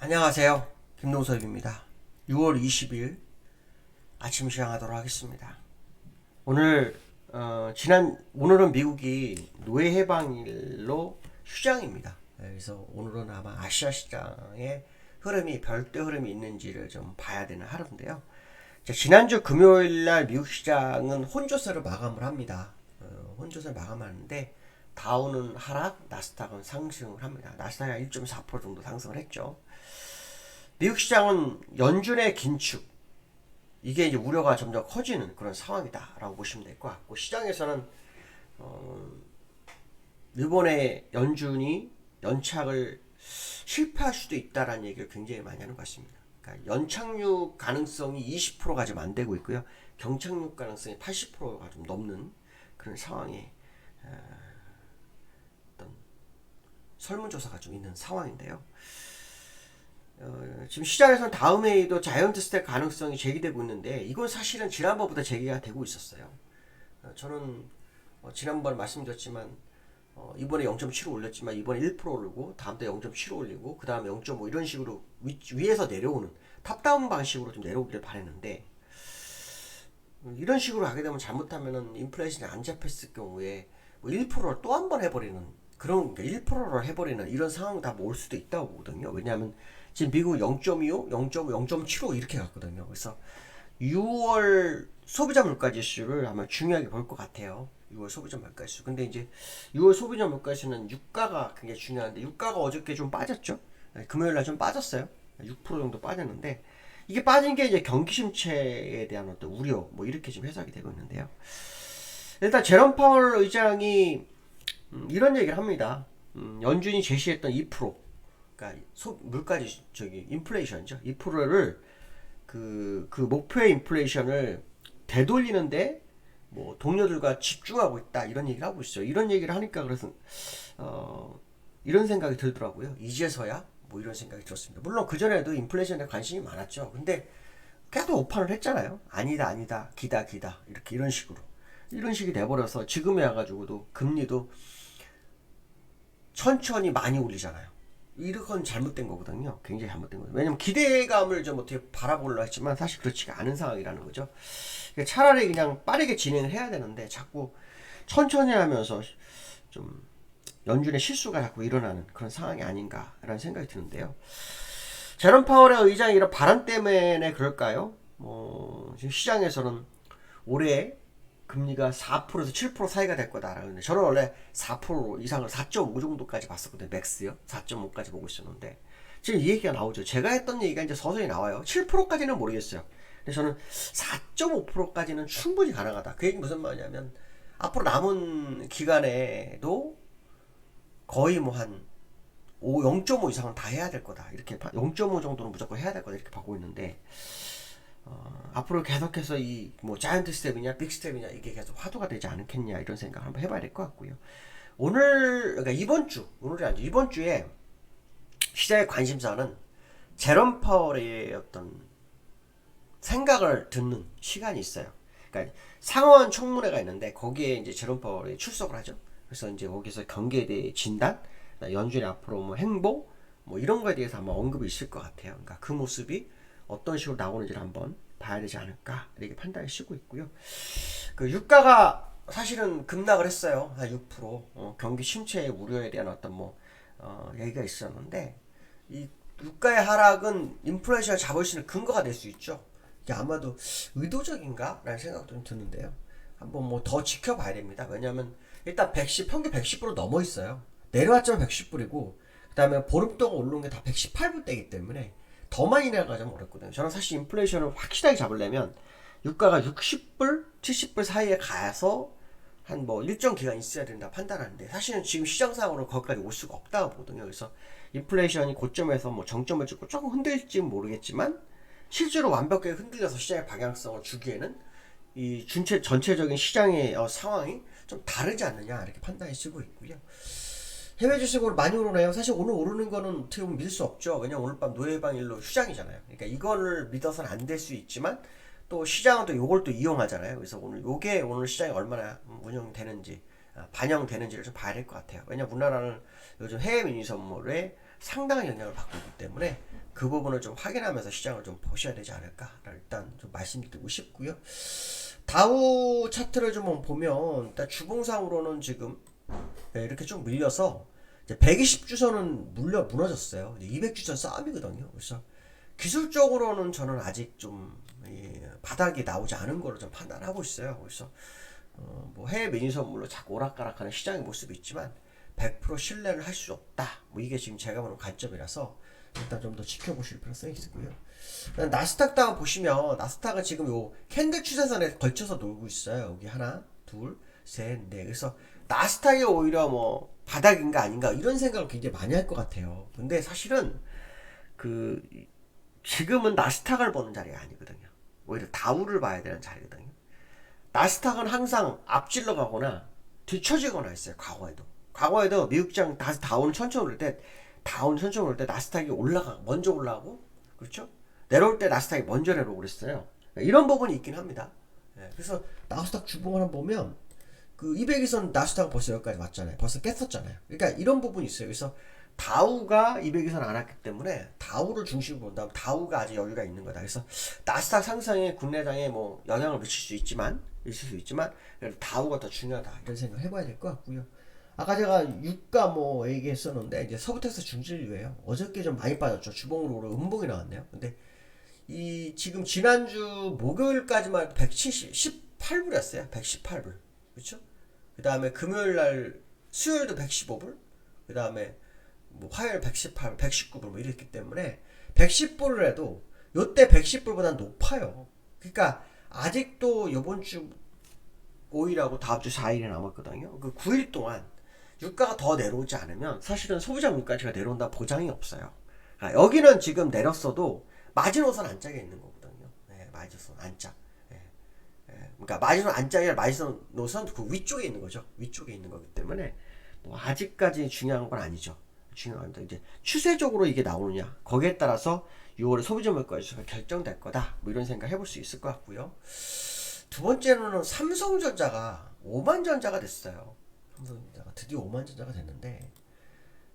안녕하세요. 김동섭입니다. 6월 20일 아침 시작하도록 하겠습니다. 오늘은 미국이 노예 해방일로 휴장입니다. 그래서 오늘은 아마 아시아 시장의 별도 흐름이 있는지를 좀 봐야 되는 하루인데요. 지난주 금요일 날 미국 시장은 혼조세로 마감을 합니다. 혼조세 마감하는데 다우는 하락, 나스닥은 상승을 합니다. 나스닥이 1.4% 정도 상승을 했죠. 미국 시장은 연준의 긴축, 이게 이제 우려가 점점 커지는 그런 상황이다라고 보시면 될 것 같고, 시장에서는 일본의 연준이 연착을 실패할 수도 있다라는 얘기를 굉장히 많이 하는 것 같습니다. 그러니까 연착륙 가능성이 20%가 지금 안 되고 있고요. 경착륙 가능성이 80%가 좀 넘는 그런 상황에 어떤 설문조사가 좀 있는 상황인데요. 지금 시장에서는 다음 회의도 자이언트 스택 가능성이 제기되고 있는데, 이건 사실은 지난번보다 제기가 되고 있었어요. 저는 지난번 말씀드렸지만 이번에 0.75 올렸지만 이번에 1% 오르고 다음 때 0.75 올리고 그 다음에 0.5 이런 식으로 위에서 내려오는 탑다운 방식으로 좀 내려오기를 바랬는데, 이런 식으로 하게 되면 잘못하면은 인플레이션이 안 잡혔을 경우에 뭐 1%를 또 한 번 해버리는 그런, 1%를 해버리는 이런 상황이 다 올 수도 있다고 보거든요. 왜냐하면 지금 미국 0.25, 0.5, 0.75 이렇게 갔거든요. 그래서 6월 소비자 물가 지수를 아마 중요하게 볼 것 같아요. 6월 소비자 물가 지수. 근데 이제 6월 소비자 물가 지수는 유가가 굉장히 중요한데, 유가가 어저께 좀 빠졌죠. 금요일 날 좀 빠졌어요. 6% 정도 빠졌는데, 이게 빠진 게 이제 경기 침체에 대한 어떤 우려, 뭐 이렇게 지금 해석이 되고 있는데요. 일단 제롬 파월 의장이 이런 얘기를 합니다. 연준이 제시했던 2%, 그러니까 물가지 인플레이션이죠. 2%를 그 목표의 인플레이션을 되돌리는데 뭐 동료들과 집중하고 있다, 이런 얘기를 하고 있어요. 이런 얘기를 하니까 그래서 이런 생각이 들더라고요. 이제서야 뭐 이런 생각이 들었습니다. 물론 그 전에도 인플레이션에 관심이 많았죠. 근데 계속 오판을 했잖아요. 아니다 아니다, 기다 기다, 이렇게 이런 식으로 이런 식이 돼버려서 지금에 와가지고도 금리도 천천히 많이 올리잖아요. 이건 잘못된 거거든요. 굉장히 잘못된 거죠. 왜냐면 기대감을 좀 어떻게 바라보려 했지만 사실 그렇지가 않은 상황이라는 거죠. 차라리 그냥 빠르게 진행을 해야 되는데 자꾸 천천히 하면서 좀 연준의 실수가 자꾸 일어나는 그런 상황이 아닌가라는 생각이 드는데요. 제롬 파월의 의장이 이런 발언 때문에 그럴까요? 지금 시장에서는 올해 금리가 4%에서 7% 사이가 될 거다라는데, 저는 원래 4% 이상을 4.5 정도까지 봤었거든요. 맥스요. 4.5까지 보고 있었는데 지금 이 얘기가 나오죠. 제가 했던 얘기가 이제 서서히 나와요. 7%까지는 모르겠어요. 근데 저는 4.5%까지는 충분히 가능하다. 그 얘기 무슨 말이냐면, 앞으로 남은 기간에도 거의 뭐 한 0.5 이상은 다 해야 될 거다. 이렇게 0.5 정도는 무조건 해야 될 거다. 이렇게 보고 있는데, 앞으로 계속해서 이 뭐 자이언트 스텝이냐 빅 스텝이냐 이게 계속 화두가 되지 않겠냐, 이런 생각 한번 해봐야 될 것 같고요. 그러니까 오늘이 아니죠. 이번 주에 시장의 관심사는 제롬 파월의 어떤 생각을 듣는 시간이 있어요. 그러니까 상원 청문회가 있는데 거기에 이제 제롬 파월이 출석을 하죠. 그래서 이제 거기서 경기에 대해 진단, 연준의 앞으로 뭐 행보, 뭐 이런 거에 대해서 아마 언급이 있을 것 같아요. 그러니까 그 모습이 어떤 식으로 나오는지를 한번 봐야 되지 않을까, 이렇게 판단을 쓰고 있고요. 그 유가가 사실은 급락을 했어요. 한 6%. 경기 침체의 우려에 대한 어떤 얘기가 있었는데, 이 유가의 하락은 인플레이션을 잡을 수 있는 근거가 될 수 있죠. 이게 아마도 의도적인가? 라는 생각도 좀 드는데요. 한번 뭐 더 지켜봐야 됩니다. 왜냐하면 일단 평균 110불 넘어 있어요. 내려왔지만 110불이고, 그 다음에 보름 동안 올라온 게 다 118불대이기 때문에 더 많이 내려가자면 어렵거든요. 저는 사실 인플레이션을 확실하게 잡으려면 유가가 60불, 70불 사이에 가서 한 뭐 일정 기간 있어야 된다 판단하는데, 사실은 지금 시장상으로 거기까지 올 수가 없다고 보거든요. 그래서 인플레이션이 고점에서 뭐 정점을 찍고 조금 흔들릴지는 모르겠지만, 실제로 완벽하게 흔들려서 시장의 방향성을 주기에는 이 전체적인 시장의 상황이 좀 다르지 않느냐, 이렇게 판단이 쓰고 있고요. 해외 주식으로 많이 오르나요? 사실 오늘 오르는 거는 어떻게 보면 믿을 수 없죠. 왜냐면 오늘 밤 노예방일로 휴장이잖아요. 그러니까 이거를 믿어서는 안 될 수 있지만, 또 시장은 또 요걸 또 이용하잖아요. 그래서 오늘 시장이 얼마나 운영되는지, 반영되는지를 좀 봐야 될 것 같아요. 왜냐면 우리나라는 요즘 해외 민의 선물에 상당한 영향을 받고 있기 때문에 그 부분을 좀 확인하면서 시장을 좀 보셔야 되지 않을까 일단 좀 말씀드리고 싶고요. 다우 차트를 좀 보면 일단 주봉상으로는 지금 이렇게 좀 밀려서 이제 120주선은 무너졌어요. 200주선 싸움이거든요. 그래서 기술적으로는 저는 아직 좀 바닥이 나오지 않은 거로 좀 판단하고 있어요. 그래서 뭐 해외 매니 선물로 자꾸 오락가락하는 시장의 모습이 있지만 100% 신뢰를 할 수 없다. 뭐 이게 지금 제가 보는 관점이라서 일단 좀 더 지켜보실 필요성이 있고요. 나스닥 다운 보시면 나스닥은 지금 요 캔들 추세선에 걸쳐서 놀고 있어요. 여기 하나, 둘, 셋, 넷. 그래서 나스닥이 오히려 뭐 바닥인가 아닌가 이런 생각을 굉장히 많이 할 것 같아요. 근데 사실은 그 지금은 나스닥을 보는 자리가 아니거든요. 오히려 다우를 봐야 되는 자리거든요. 나스닥은 항상 앞질러 가거나 뒤처지거나 했어요. 과거에도 미국장 다운 천천히 오를 때 나스닥이 먼저 올라가고 그렇죠? 내려올 때 나스닥이 먼저 내려오고 그랬어요. 이런 부분이 있긴 합니다. 그래서 나스닥 주봉을 한번 보면 그 200에선 나스닥은 벌써 여기까지 왔잖아요. 벌써 깼었잖아요. 그러니까 이런 부분이 있어요. 그래서 다우가 200에선 안 왔기 때문에 다우를 중심으로 본다면 다우가 아직 여유가 있는 거다. 그래서 나스닥 상승에 국내장에 뭐 영향을 미칠 수 있지만 그래도 다우가 더 중요하다 이런 생각을 해봐야 될 것 같고요. 아까 제가 유가 뭐 얘기했었는데 이제 서부텍사스 중진류예요. 어저께 좀 많이 빠졌죠. 주봉으로 음봉이 나왔네요. 근데 이 지금 지난주 목요일까지만 118불이었어요. 118불. 그렇죠? 그다음에 금요일 날 수요일도 115불. 그다음에 뭐 화요일 118불, 119불 뭐 이랬기 때문에 110불을 해도 요때 110불보다 높아요. 그러니까 아직도 요번 주 5일하고 다음 주 4일이 남았거든요. 그 9일 동안 유가가 더 내려오지 않으면 사실은 소비자 물가지가 내려온다 보장이 없어요. 그러니까 여기는 지금 내렸어도 마지노선 안짝에 있는 거거든요. 마지노선 안짝. 그러니까 마지노선 안짝이 아니라 마지노선 그 위쪽에 있는 거죠. 위쪽에 있는 거기 때문에 뭐 아직까지 중요한 건 아니죠. 중요한 건 이제 추세적으로 이게 나오느냐 거기에 따라서 6월에 소비자 물가지수가 결정될 거다. 뭐 이런 생각 해볼 수 있을 것 같고요. 두 번째로는 삼성전자가 5만전자가 됐어요. 삼성전자가 드디어 5만전자가 됐는데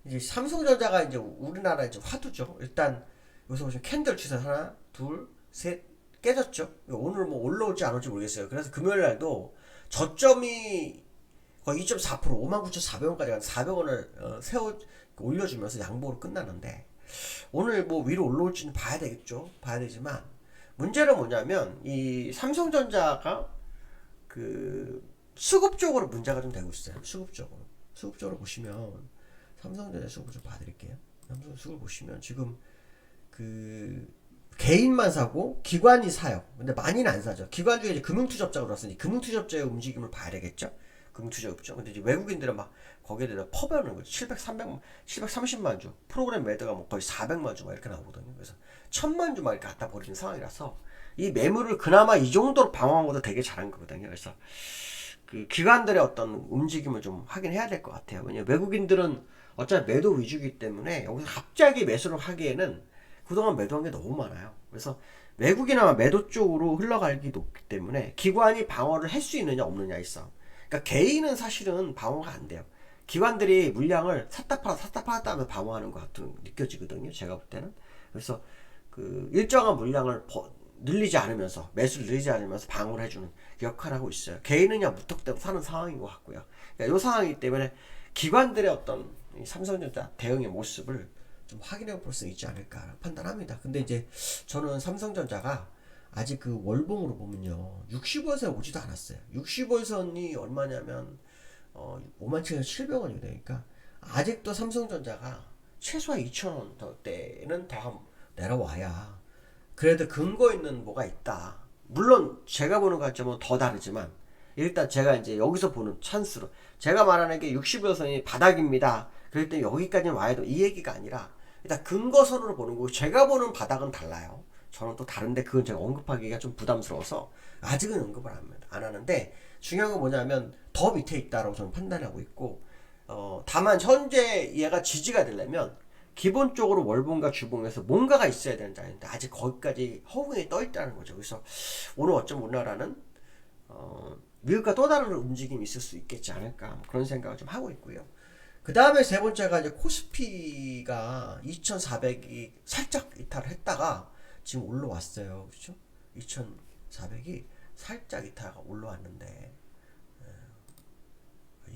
이제 삼성전자가 이제 우리나라 이제 화두죠. 일단 여기서 보시면 캔들 추세 하나, 둘, 셋 깨졌죠. 오늘 뭐 올라올지 안 올지 모르겠어요. 그래서 금요일 날도 저점이 거의 2.4% 59,400원까지 간 400원을 올려주면서 양보로 끝나는데 오늘 뭐 위로 올라올지는 봐야 되겠죠. 봐야 되지만 문제는 뭐냐면 이 삼성전자가 그 수급 쪽으로 문제가 좀 되고 있어요. 수급적으로 보시면 삼성전자 수급을 좀 봐드릴게요. 삼성 수급을 보시면 지금 그 개인만 사고 기관이 사요. 근데 많이는 안 사죠. 기관 중에 이제 금융투자업자가 들어왔으니 금융투자업자의 움직임을 봐야 되겠죠. 금융투자업자. 근데 이제 외국인들은 막 거기에 대해서 퍼부는 거죠. 730만 주. 프로그램 매도가 뭐 거의 400만 주 막 이렇게 나오거든요. 그래서 1000만 주 막 이렇게 갖다 버리는 상황이라서 이 매물을 그나마 이 정도로 방어한 것도 되게 잘한 거거든요. 그래서 그 기관들의 어떤 움직임을 좀 확인해야 될 것 같아요. 왜냐면 외국인들은 어차피 매도 위주이기 때문에 여기서 갑자기 매수를 하기에는 그동안 매도한 게 너무 많아요. 그래서 외국이나 매도 쪽으로 흘러가기 높기 때문에 기관이 방어를 할 수 있느냐 없느냐 있어. 그러니까 개인은 사실은 방어가 안 돼요. 기관들이 물량을 샀다 팔았다 하면 방어하는 것 같은 느껴지거든요. 제가 볼 때는. 그래서 그 일정한 물량을 늘리지 않으면서 매수를 늘리지 않으면서 방어를 해주는 역할을 하고 있어요. 개인은 그냥 무턱대고 사는 상황인 것 같고요. 그러니까 이 상황이기 때문에 기관들의 어떤 삼성전자 대응의 모습을 좀 확인해 볼 수 있지 않을까 판단합니다. 근데 이제 저는 삼성전자가 아직 그 월봉으로 보면요 65일선 오지도 않았어요. 65일선이 얼마냐면 57,700원이 되니까 아직도 삼성전자가 최소한 2,000원대는 더 내려와야 그래도 근거 있는 뭐가 있다. 물론 제가 보는 관점은 더 다르지만 일단 제가 이제 여기서 보는 찬스로 제가 말하는 게 60일선이 바닥입니다. 그럴 때 여기까지는 와야 돼. 이 얘기가 아니라 일단 근거선으로 보는 거고 제가 보는 바닥은 달라요. 저는 또 다른데 그건 제가 언급하기가 좀 부담스러워서 아직은 언급을 안 하는데 중요한 건 뭐냐면 더 밑에 있다라고 저는 판단하고 있고 다만 현재 얘가 지지가 되려면 기본적으로 월봉과 주봉에서 뭔가가 있어야 되는 자리인데 아직 거기까지 허공에 떠 있다는 거죠. 그래서 오늘 어쩜 우리나라는 미국과 또 다른 움직임이 있을 수 있겠지 않을까 그런 생각을 좀 하고 있고요. 그 다음에 세 번째가 이제 코스피가 2400이 살짝 이탈을 했다가 지금 올라왔어요. 그렇죠? 2400이 살짝 이탈가 올라왔는데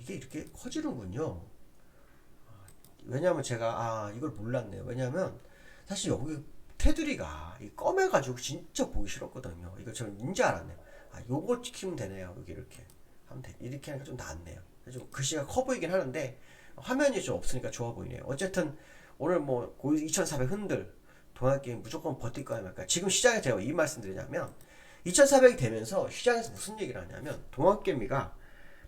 이게 이렇게 커지는군요. 왜냐면 제가 이걸 몰랐네요. 왜냐면 사실 여기 테두리가 검해가지고 진짜 보기 싫었거든요. 이거 저는 인지 알았네요. 요걸 지키면 되네요. 여기 이렇게 하면 돼. 이렇게 하니까 좀 낫네요. 좀 글씨가 커 보이긴 하는데 화면이 좀 없으니까 좋아 보이네요. 어쨌든 오늘 뭐 2400 흔들 동학개미 무조건 버틸 거야 말까. 지금 시장에 제가 이 말씀 드리냐면 2400이 되면서 시장에서 무슨 얘기를 하냐면 동학개미가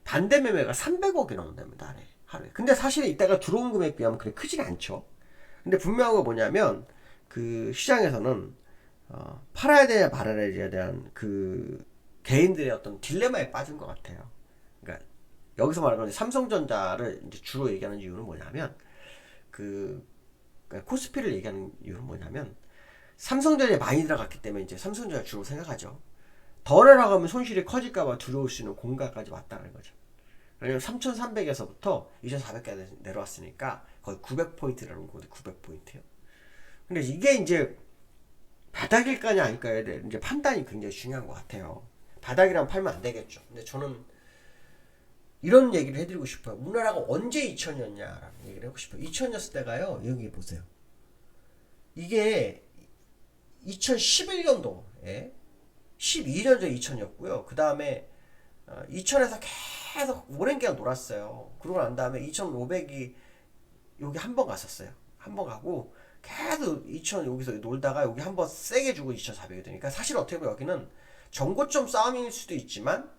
반대 매매가 300억이 넘는답니다. 하루에. 근데 사실 이따가 들어온 금액 비하면 그렇게 크진 않죠. 근데 분명한 거 뭐냐면 그 시장에서는 팔아야 되냐 말아야 대한 그 개인들의 어떤 딜레마에 빠진 것 같아요. 그러니까 여기서 말하는 삼성전자를 이제 주로 얘기하는 이유는 뭐냐면 그러니까 코스피를 얘기하는 이유는 뭐냐면 삼성전자에 많이 들어갔기 때문에 이제 삼성전자 주로 생각하죠. 더 내려가면 손실이 커질까봐 두려울 수 있는 공간까지 왔다는 거죠. 왜냐면 3,300에서부터 2,400까지 내려왔으니까 거의 900포인트라는 거거든요. 900포인트요. 근데 이게 이제 바닥일까냐 아닐까에 이제 판단이 굉장히 중요한 것 같아요. 바닥이라면 팔면 안 되겠죠. 근데 저는 이런 얘기를 해드리고 싶어요. 우리나라가 언제 2000년이냐라는 얘기를 해보고 싶어요. 2000년이었을 때가요. 여기 보세요. 이게 2011년도에 12년 전 2000이었고요. 그 다음에 2000에서 계속 오랜 기간 놀았어요. 그러고 난 다음에 2500이 여기 한 번 갔었어요. 한 번 가고 계속 2000 여기서 놀다가 여기 한 번 세게 주고 2400이 되니까 사실 어떻게 보면 여기는 정고점 싸움일 수도 있지만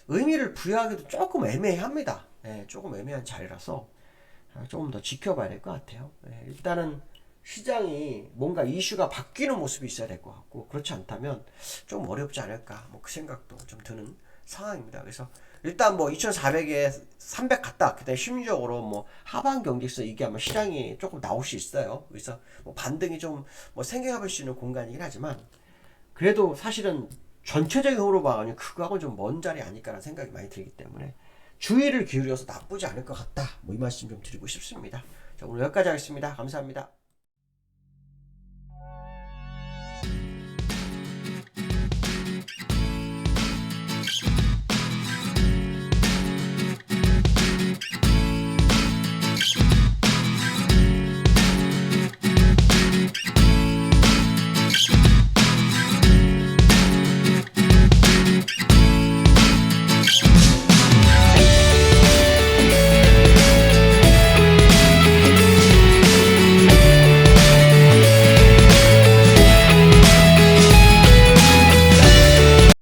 의미를 부여하기도 조금 애매합니다. 조금 애매한 자리라서 조금 더 지켜봐야 될 것 같아요. 일단은 시장이 뭔가 이슈가 바뀌는 모습이 있어야 될 것 같고 그렇지 않다면 좀 어렵지 않을까 뭐 그 생각도 좀 드는 상황입니다. 그래서 일단 뭐 2400에 300 갔다 그때 심리적으로 뭐 하반 경직서 이게 아마 시장이 조금 나올 수 있어요. 그래서 뭐 반등이 좀 뭐 생겨볼 수 있는 공간이긴 하지만 그래도 사실은 전체적인 흐름으로 봐가지고 그거하고는 좀 먼 자리 아닐까라는 생각이 많이 들기 때문에 주의를 기울여서 나쁘지 않을 것 같다. 뭐 이 말씀 좀 드리고 싶습니다. 자, 오늘 여기까지 하겠습니다. 감사합니다.